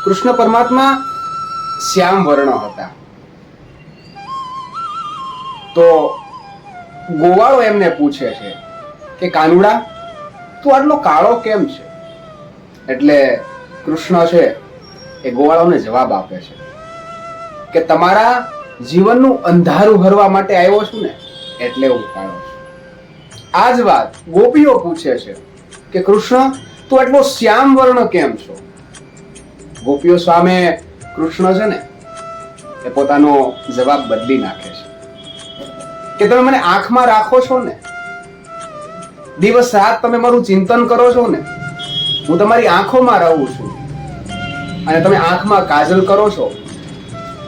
કૃષ્ણ પરમાત્મા શ્યામ વર્ણ હતા. તો ગોવાળો એમને પૂછે છે કે કાનુડા, તું આટલો કાળો કેમ છે? એટલે કૃષ્ણ છે એ ગોવાળોને જવાબ આપે છે કે તમારા જીવનનું અંધારું હરવા માટે આવ્યો છું ને, એટલે હું કાળો છું. આ જ વાત ગોપીઓ પૂછે છે કે કૃષ્ણ, તું આટલો શ્યામ વર્ણ કેમ છો? ગોપીઓ સામે કૃષ્ણ છે ને એ પોતાનો જવાબ બદલી નાખે છે કે તમે મને આંખમાં રાખો છો ને, દિવસ રાત તમે મારું ચિંતન કરો છો ને, હું તમારી આંખોમાં રહું છું, અને તમે આંખમાં કાજલ કરો છો,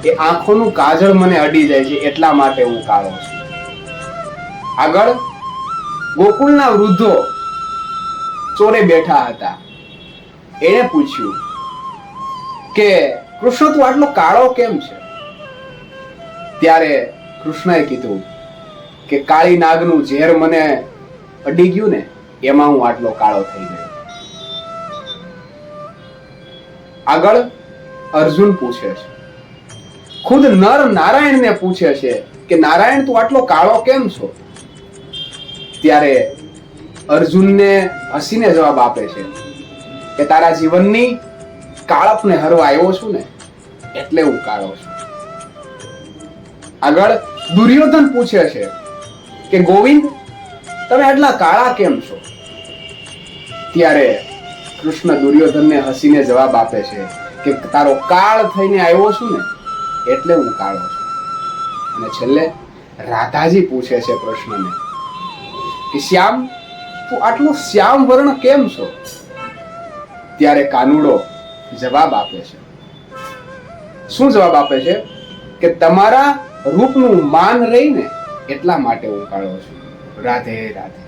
એ આંખોનું કાજળ મને અડી જાય છે, એટલા માટે હું કાળો છું. આગળ ગોકુળના વૃદ્ધો ચોરે બેઠા હતા. એણે પૂછ્યું કે કૃષ્ણ, તું આટલો કાળો કેમ છે? ત્યારે કૃષ્ણએ કીધું કે કાળી નાગનું ઝેર મને અડી ગયું ને, એમાં હું આટલો કાળો થઈ ગયો. આગળ અર્જુન પૂછે છે, ખુદ નર નારાયણને પૂછે છે કે નારાયણ, તું આટલો કાળો કેમ છો? ત્યારે અર્જુનને હસીને જવાબ આપે છે કે તારા જીવનની કાળપને હરવા આવ્યો છું ને, એટલે હું કાળો છું. આગળ દુર્યોધન પૂછે છે કે ગોવિંદ, તમે આટલા કાળા કેમ છો? ત્યારે કૃષ્ણ દુર્યોધનને હસીને જવાબ આપે છે કે તારો કાળ થઈને આવ્યો છું ને, એટલે હું કાળો છું. અને છેલ્લે રાધાજી પૂછે છે કૃષ્ણને કે શ્યામ, તું આટલો શ્યામ વર્ણ કેમ છો? ત્યારે કાનુડો જવાબ આપે છે. શું જવાબ આપે છે? કે તમારા રૂપનું માન રહીને એટલા માટે હું કાળો છું. રાધે રાધે.